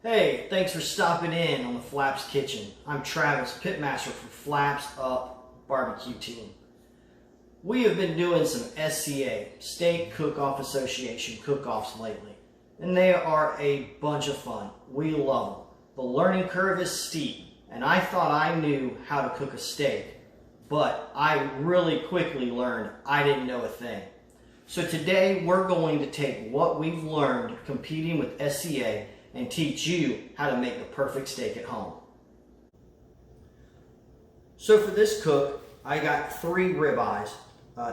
Hey, thanks for stopping in on the Flaps Kitchen. I'm Travis, pitmaster for Flaps Up BBQ team. We have been doing some SCA, Steak Cook-Off Association cook-offs lately, and they are a bunch of fun. We love them. The learning curve is steep, and I thought I knew how to cook a steak, but I really quickly learned I didn't know a thing. So today we're going to take what we've learned competing with SCA and teach you how to make the perfect steak at home. So for this cook, I got 3 ribeyes.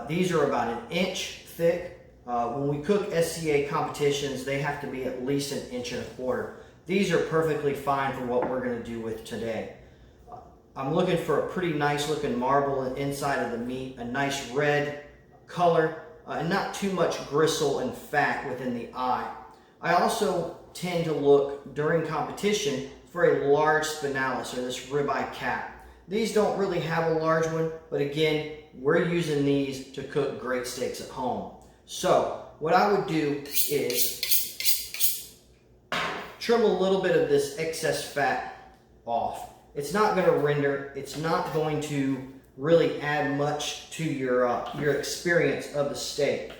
These are about 1 inch thick. When we cook SCA competitions, they have to be at least 1.25 inches. These are perfectly fine for what we're going to do with today. I'm looking for a pretty nice looking marble inside of the meat, a nice red color, and not too much gristle and fat within the eye. I also tend to look during competition for a large spinalis, or this ribeye cap. These don't really have a large one, but again, we're using these to cook great steaks at home. So what I would do is trim a little bit of this excess fat off. It's not going to render, it's not going to really add much to your experience of the steak.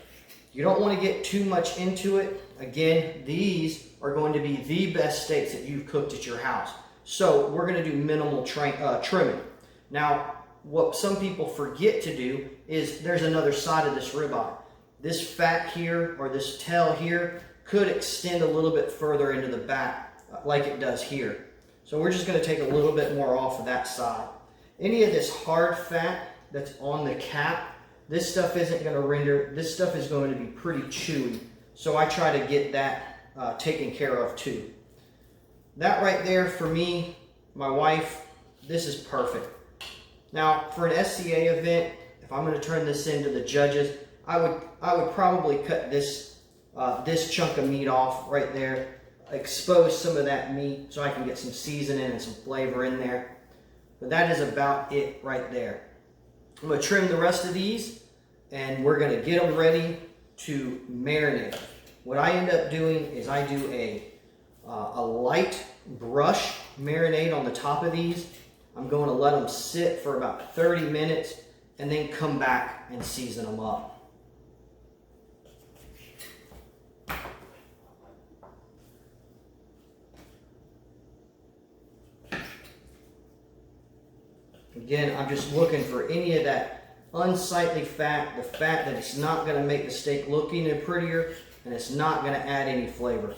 You don't want to get too much into it. Again, these are going to be the best steaks that you've cooked at your house. So we're going to do minimal trimming. Now, what some people forget to do is there's another side of this ribeye. This fat here, or this tail here, could extend a little bit further into the back like it does here. So we're just going to take a little bit more off of that side. Any of this hard fat that's on the cap, this stuff isn't going to render. This stuff is going to be pretty chewy. So I try to get that taken care of too. That right there for me, my wife, this is perfect. Now for an SCA event, if I'm going to turn this into the judges, I would probably cut this chunk of meat off right there, expose some of that meat so I can get some seasoning and some flavor in there. But that is about it right there. I'm going to trim the rest of these and we're going to get them ready to marinate. What I end up doing is I do a light brush marinade on the top of these. I'm going to let them sit for about 30 minutes and then come back and season them up. Again, I'm just looking for any of that unsightly fat, the fat that it's not going to make the steak look any prettier and it's not going to add any flavor.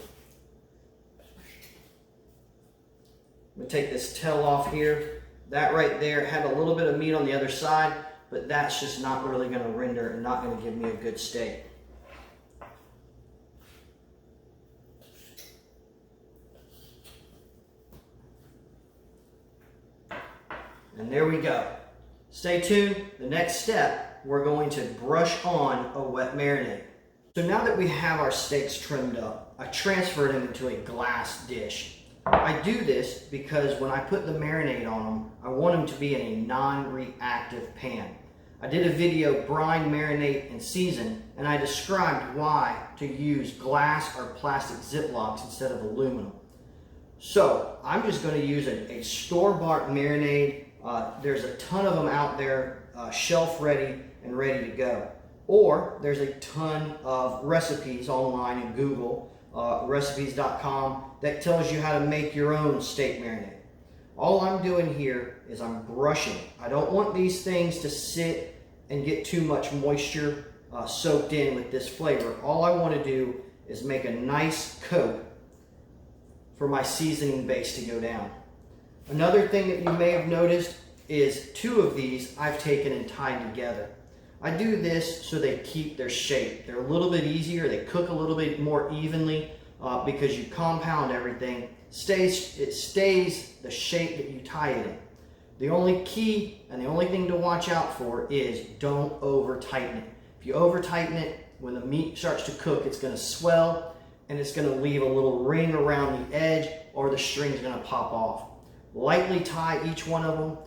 I'm going to take this tail off here. That right there had a little bit of meat on the other side, but that's just not really going to render and not going to give me a good steak. And there we go. Stay tuned. The next step, we're going to brush on a wet marinade. So now that we have our steaks trimmed up, I transferred them into a glass dish. I do this because when I put the marinade on them, I want them to be in a non-reactive pan. I did a video, brine, marinate, and season, and I described why to use glass or plastic Ziplocs instead of aluminum. So I'm just going to use a store-bought marinade. There's a ton of them out there, shelf ready and ready to go. Or there's a ton of recipes online in Google, recipes.com, that tells you how to make your own steak marinade. All I'm doing here is I'm brushing. I don't want these things to sit and get too much moisture soaked in with this flavor. All I want to do is make a nice coat for my seasoning base to go down. Another thing that you may have noticed is 2 of these I've taken and tied together. I do this so they keep their shape. They're a little bit easier, they cook a little bit more evenly because you compound everything. It stays the shape that you tie it in. The only key and the only thing to watch out for is don't over tighten it. If you over tighten it, when the meat starts to cook, it's going to swell and it's going to leave a little ring around the edge, or the string's going to pop off. Lightly tie each one of them.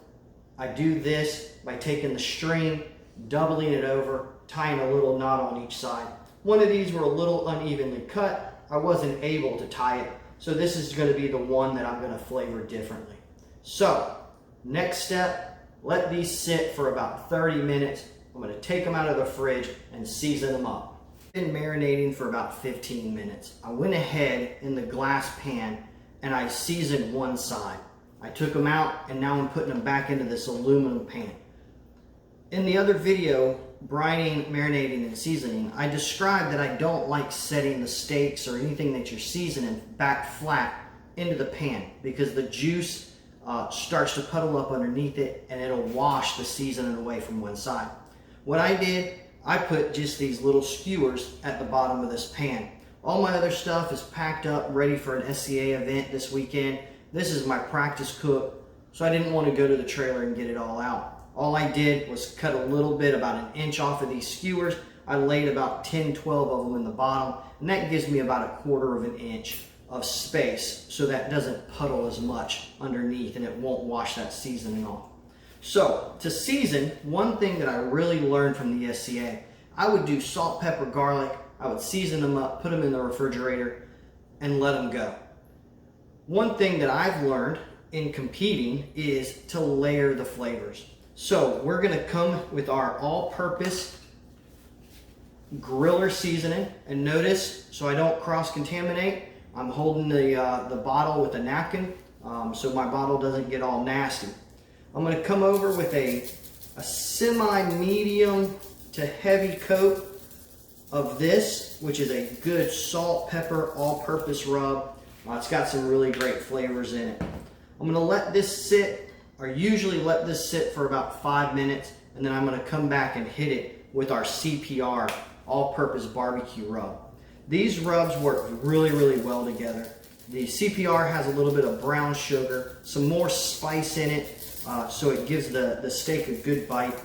I do this by taking the string, doubling it over, tying a little knot on each side. One of these were a little unevenly cut. I wasn't able to tie it So this is going to be the one that I'm going to flavor differently. So next step, let these sit for about 30 minutes. I'm going to take them out of the fridge and season them up. Been marinating for about 15 minutes. I went ahead in the glass pan and I seasoned one side. I took them out and now I'm putting them back into this aluminum pan. In the other video, brining, marinating, and seasoning, I described that I don't like setting the steaks or anything that you're seasoning back flat into the pan because the juice starts to puddle up underneath it and it'll wash the seasoning away from one side. What I did, I put just these little skewers at the bottom of this pan. All my other stuff is packed up, ready for an SCA event this weekend. This is my practice cook, so I didn't want to go to the trailer and get it all out. All I did was cut a little bit, about an inch off of these skewers. I laid about 10, 12 of them in the bottom, and that gives me about 1/4 of an inch of space so that doesn't puddle as much underneath and it won't wash that seasoning off. So to season, one thing that I really learned from the SCA, I would do salt, pepper, garlic. I would season them up, put them in the refrigerator, and let them go. One thing that I've learned in competing is to layer the flavors. So we're gonna come with our all-purpose griller seasoning, and notice, so I don't cross-contaminate, I'm holding the bottle with a napkin so my bottle doesn't get all nasty. I'm gonna come over with a semi-medium to heavy coat of this, which is a good salt, pepper, all-purpose rub. It's got some really great flavors in it. I'm gonna let this sit, or usually let this sit for about 5 minutes, and then I'm gonna come back and hit it with our CPR, all-purpose barbecue rub. These rubs work really, really well together. The CPR has a little bit of brown sugar, some more spice in it, so it gives the steak a good bite.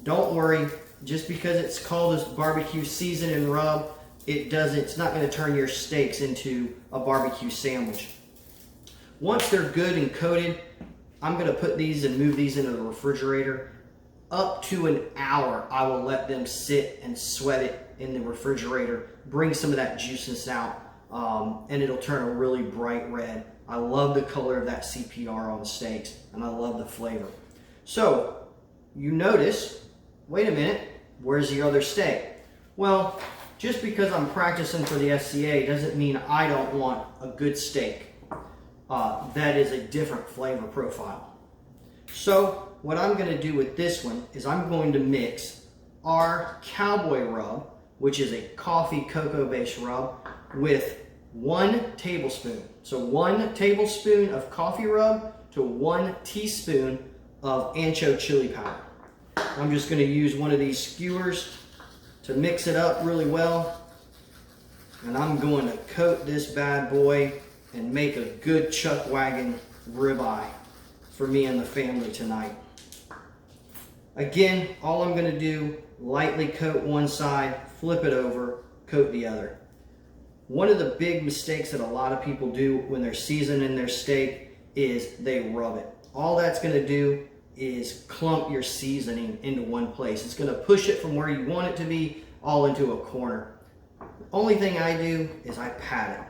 Don't worry, just because it's called a barbecue season and rub, it's not going to turn your steaks into a barbecue sandwich. Once they're good and coated, I'm going to put these and move these into the refrigerator. Up to an hour, I will let them sit and sweat it in the refrigerator, bring some of that juiciness out, and it'll turn a really bright red. I love the color of that CPR on steaks, and I love the flavor. So, you notice, wait a minute, where's the other steak? Well, just because I'm practicing for the SCA doesn't mean I don't want a good steak. That is a different flavor profile. So, what I'm going to do with this one is I'm going to mix our Cowboy rub, which is a coffee cocoa based rub, with 1 tablespoon. So 1 tablespoon of coffee rub to 1 teaspoon of ancho chili powder. I'm just going to use one of these skewers to mix it up really well. And I'm going to coat this bad boy and make a good chuck wagon ribeye for me and the family tonight. Again, all I'm going to do, lightly coat one side, flip it over, coat the other. One of the big mistakes that a lot of people do when they're seasoning their steak is they rub it. All that's going to do is clump your seasoning into one place. It's going to push it from where you want it to be all into a corner. The only thing I do is I pat it.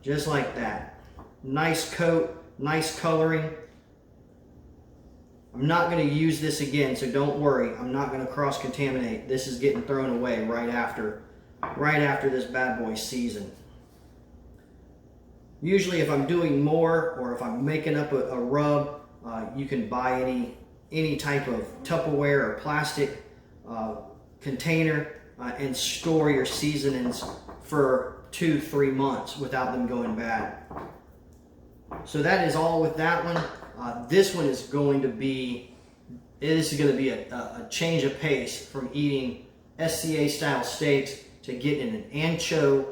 Just like that. Nice coat, nice coloring. I'm not going to use this again, so don't worry. I'm not going to cross-contaminate. This is getting thrown away right after this bad boy seasoned. Usually if I'm doing more or if I'm making up a rub, you can buy any type of Tupperware or plastic container and store your seasonings for 2-3 months without them going bad. So that is all with that one. This one is going to be a change of pace from eating SCA style steaks to getting an ancho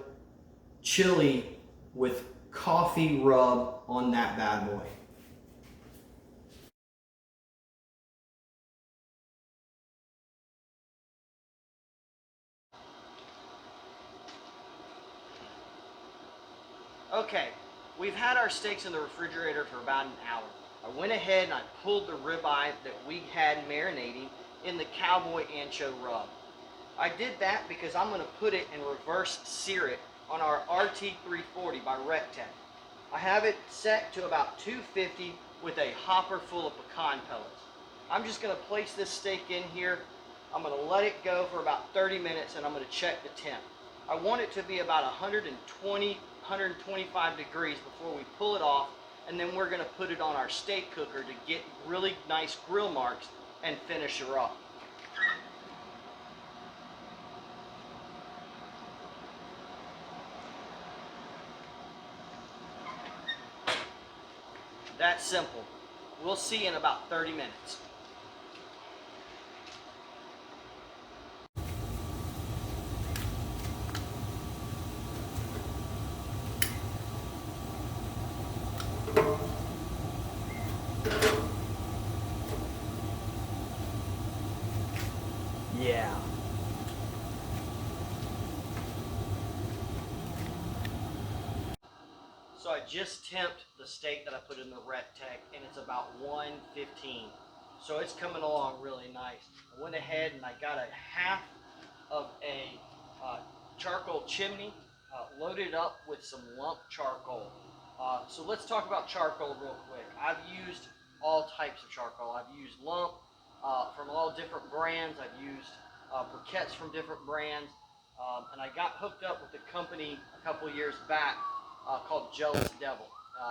chili with coffee rub on that bad boy. Okay, we've had our steaks in the refrigerator for about an hour. I went ahead and I pulled the ribeye that we had marinating in the Cowboy Ancho Rub. I did that because I'm going to put it and reverse sear it on our RT340 by RECTEC. I have it set to about 250 with a hopper full of pecan pellets. I'm just going to place this steak in here. I'm going to let it go for about 30 minutes and I'm going to check the temp. I want it to be about 120, 125 degrees before we pull it off, and then we're going to put it on our steak cooker to get really nice grill marks and finish her up. That's simple. We'll see in about 30 minutes. Yeah. So I just temped the steak that I put in the RECTEC, and it's about 115. So it's coming along really nice. I went ahead and I got a half of a charcoal chimney loaded up with some lump charcoal. So let's talk about charcoal real quick. I've used all types of charcoal. I've used lump from all different brands. I've used briquettes from different brands. And I got hooked up with a company a couple years back called Jealous Devil.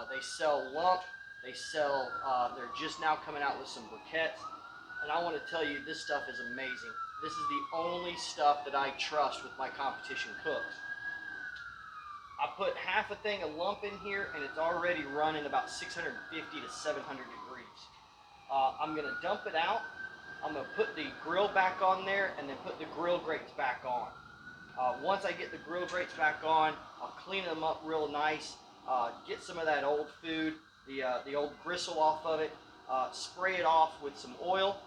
They sell lump. They sell, they're just now coming out with some briquettes. And I want to tell you, this stuff is amazing. This is the only stuff that I trust with my competition cooks. I put half a thing of lump in here, and it's already running about 650 to 700 degrees. I'm going to dump it out. I'm going to put the grill back on there, and then put the grill grates back on. Once I get the grill grates back on, I'll clean them up real nice, get some of that old food, the old gristle off of it, spray it off with some oil,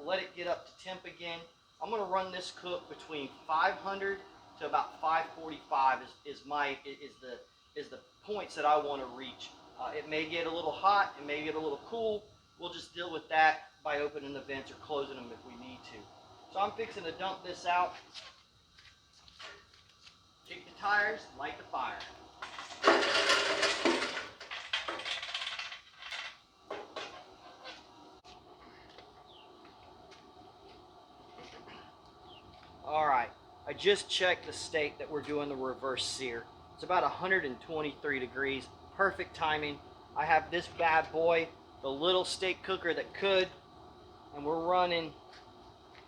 let it get up to temp again. I'm going to run this cook between 500 to about 545 is the points that I want to reach. It may get a little hot, it may get a little cool. We'll just deal with that by opening the vents or closing them if we need to. So I'm fixing to dump this out. Kick the tires, light the fire. All right, I just checked the steak that we're doing the reverse sear. It's about 123 degrees, perfect timing. I have this bad boy, the little steak cooker that could, and we're running,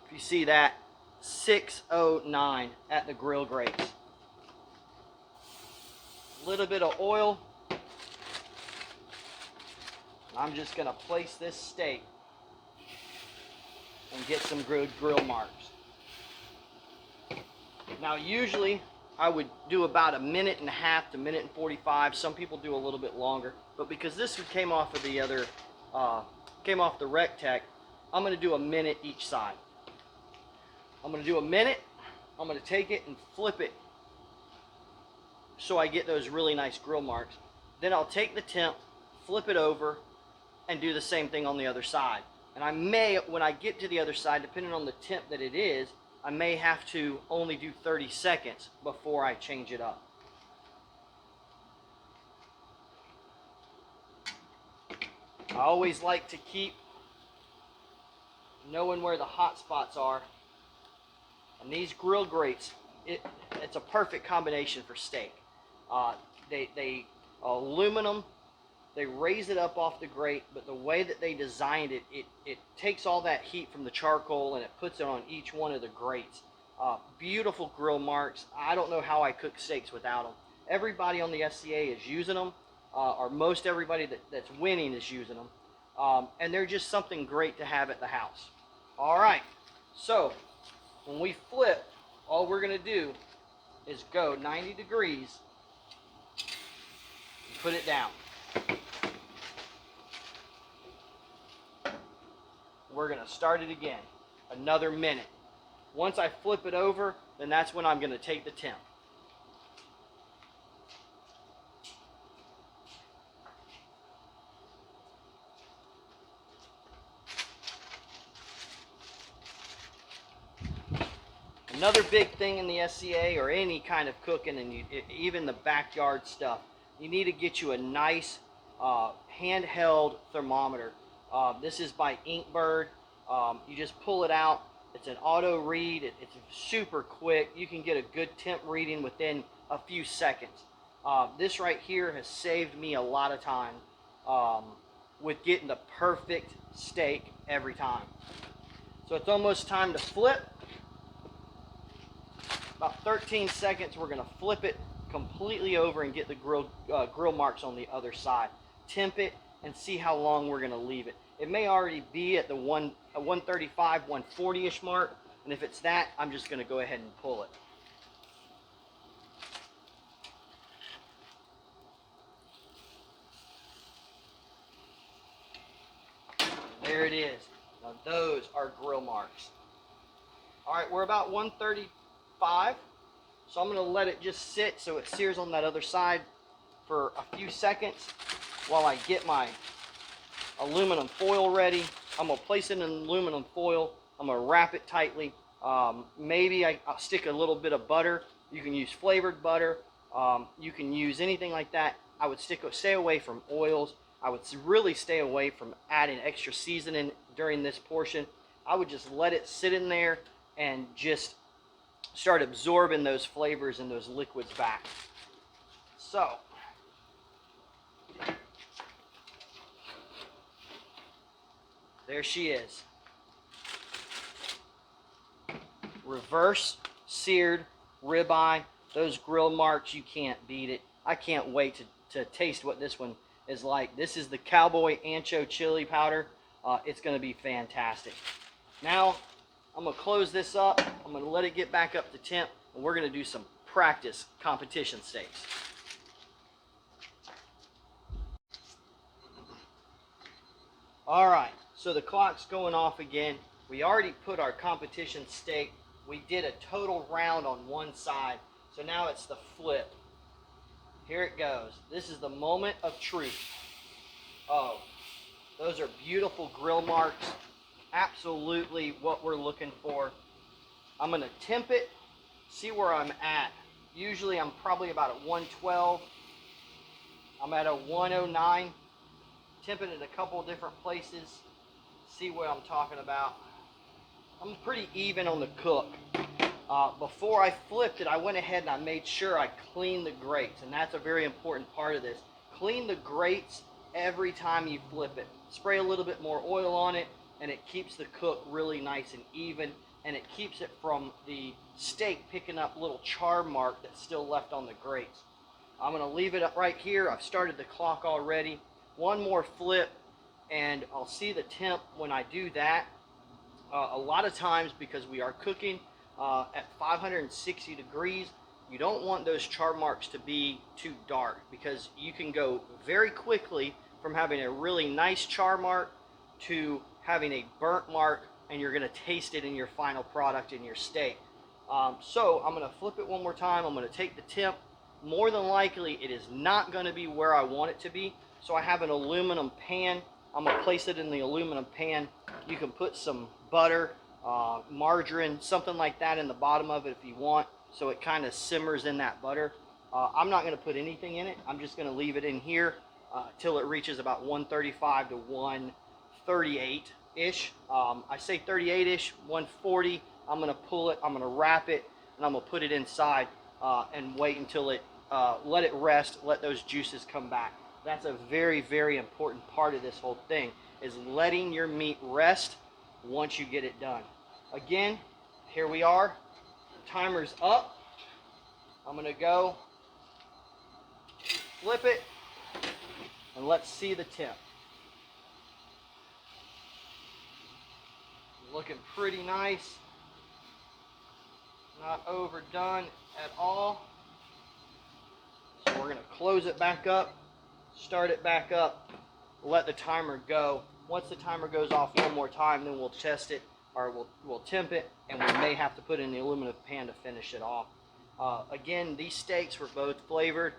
if you see that, 609 at the grill grates. A little bit of oil. I'm just going to place this steak and get some good grill marks. Now usually I would do about a minute and a half to minute and 45. Some people do a little bit longer, but because this one came off of the other, came off the RECTEC, I'm going to do a minute each side. I'm going to do a minute. I'm going to take it and flip it so I get those really nice grill marks. Then I'll take the temp, flip it over, and do the same thing on the other side. And I may, when I get to the other side, depending on the temp that it is, I may have to only do 30 seconds before I change it up. I always like to keep knowing where the hot spots are. And these grill grates, it's a perfect combination for steak. They aluminum, they raise it up off the grate, but the way that they designed it, it takes all that heat from the charcoal and it puts it on each one of the grates. Beautiful grill marks. I don't know how I cook steaks without them. Everybody on the SCA is using them, or most everybody that's winning is using them. And they're just something great to have at the house. All right, so when we flip, all we're going to do is go 90 degrees and put it down. We're going to start it again, another minute. Once I flip it over, then that's when I'm going to take the temp. Another big thing in the SCA or any kind of cooking, and even the backyard stuff, you need to get you a nice handheld thermometer. This is by Inkbird. You just pull it out. It's an auto read. It's super quick. You can get a good temp reading within a few seconds. This right here has saved me a lot of time with getting the perfect steak every time. So it's almost time to flip. About 13 seconds, we're going to flip it completely over and get the grill marks on the other side. Temp it and see how long we're going to leave it. It may already be at the 135, 140-ish mark, and if it's that, I'm just going to go ahead and pull it. There it is. Now those are grill marks. All right, we're about 135, so I'm going to let it just sit so it sears on that other side for a few seconds while I get my aluminum foil ready. I'm going to place it in aluminum foil. I'm going to wrap it tightly. Maybe I'll stick a little bit of butter. You can use flavored butter. You can use anything like that. I would stay away from oils. I would really stay away from adding extra seasoning during this portion. I would just let it sit in there and just start absorbing those flavors and those liquids back. So, there she is. Reverse seared ribeye. Those grill marks, you can't beat it. I can't wait to taste what this one is like. This is the Cowboy Ancho chili powder. It's going to be fantastic. Now, I'm going to close this up. I'm going to let it get back up to temp, and we're going to do some practice competition steaks. All right, so the clock's going off again. We already put our competition steak. We did a total round on one side, so now it's the flip. Here it goes. This is the moment of truth. Oh, those are beautiful grill marks. Absolutely what we're looking for. I'm going to temp it, see where I'm at. Usually I'm probably about at 112. I'm at a 109. Temping it a couple different places. See what I'm talking about. I'm pretty even on the cook. Before I flipped it, I went ahead and I made sure I cleaned the grates, and that's a very important part of this. Clean the grates every time you flip it. Spray a little bit more oil on it, and it keeps the cook really nice and even, and it keeps it from the steak picking up little char mark that's still left on the grates. I'm going to leave it up right here. I've started the clock already. One more flip, and I'll see the temp when I do that. A lot of times, because we are cooking at 560 degrees, you don't want those char marks to be too dark, because you can go very quickly from having a really nice char mark to having a burnt mark, and you're going to taste it in your final product in your steak. So I'm going to flip it one more time. I'm going to take the temp. More than likely, it is not going to be where I want it to be. So I have an aluminum pan. I'm going to place it in the aluminum pan. You can put some butter, margarine, something like that in the bottom of it if you want, so it kind of simmers in that butter. I'm not going to put anything in it. I'm just going to leave it in here till it reaches about 135 to 138-ish. I say 38-ish, 140. I'm going to pull it, I'm going to wrap it, and I'm going to put it inside and wait until it, let it rest, let those juices come back. That's a very, very important part of this whole thing, is letting your meat rest once you get it done. Again, here we are. Timer's up. I'm going to go flip it, and let's see the temp. Looking pretty nice. Not overdone at all. So we're going to close it back up, start it back up, let the timer go. Once the timer goes off one more time, then we'll test it, or we'll temp it, and we may have to put it in the aluminum pan to finish it off. Again, these steaks were both flavored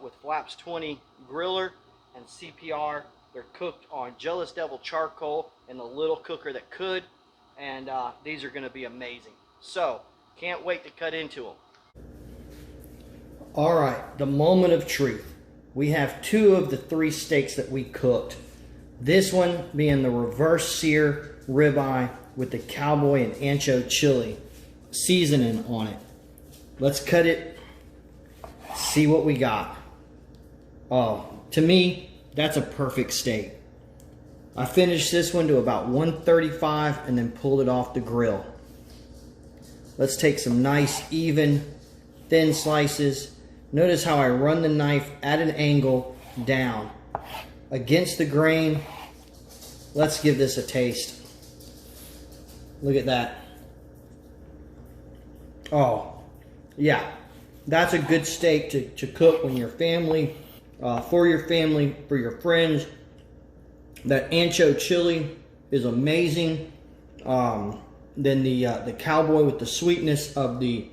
with Flaps 20 Griller and CPR. They're cooked on Jealous Devil charcoal in the little cooker that could, and these are going to be amazing. So Can't wait to cut into them. All right, the moment of truth. We have 2 of the 3 steaks that we cooked. This one being the reverse sear ribeye with the Cowboy and Ancho chili seasoning on it. Let's cut it, see what we got. Oh, to me, that's a perfect steak. I finished this one to about 135 and then pulled it off the grill. Let's take some nice, even, thin slices. Notice how I run the knife at an angle down against the grain. Let's give this a taste. Look at that. Oh, yeah. That's a good steak to cook when your family, for your family, for your friends. That ancho chili is amazing. Then the Cowboy with the sweetness of the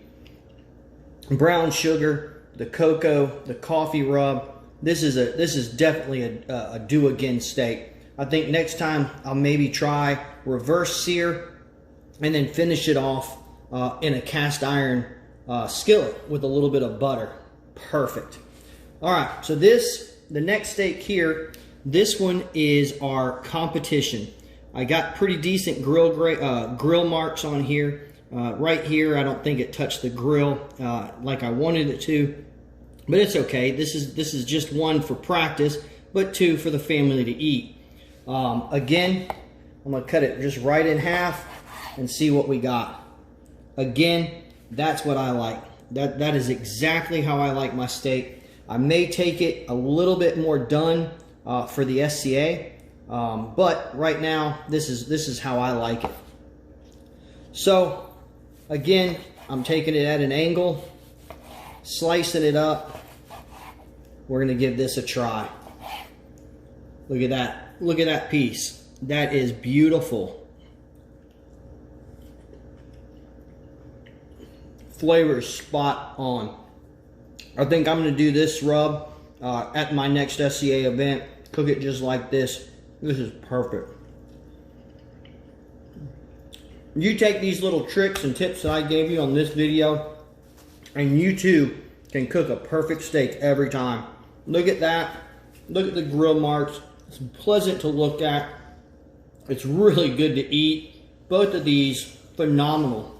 brown sugar, the cocoa, the coffee rub. This is definitely a do again steak. I think next time I'll maybe try reverse sear and then finish it off in a cast iron skillet with a little bit of butter. Perfect. All right, so the next steak here, this one is our competition. I got pretty decent grill marks on here. Right here, I don't think it touched the grill like I wanted it to, but it's okay. This is just 1 for practice, but 2 for the family to eat. Again, I'm gonna cut it just right in half and see what we got. Again, that's what I like. That is exactly how I like my steak. I may take it a little bit more done for the SCA, but right now this is how I like it. So again, I'm taking it at an angle, slicing it up. We're gonna give this a try. Look at that. Look at that piece. That is beautiful. Flavor is spot on. I think I'm going to do this rub at my next SCA event. Cook it just like this. This is perfect. You take these little tricks and tips that I gave you on this video, and you too can cook a perfect steak every time. Look at that. Look at the grill marks. It's pleasant to look at. It's really good to eat. Both of these, phenomenal.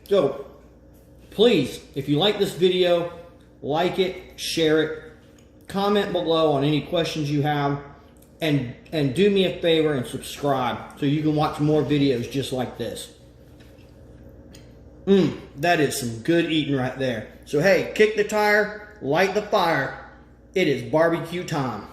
So please, if you like this video, like it, share it, comment below on any questions you have, and do me a favor and subscribe so you can watch more videos just like this. That is some good eating right there. So hey, kick the tire, light the fire. It is barbecue time.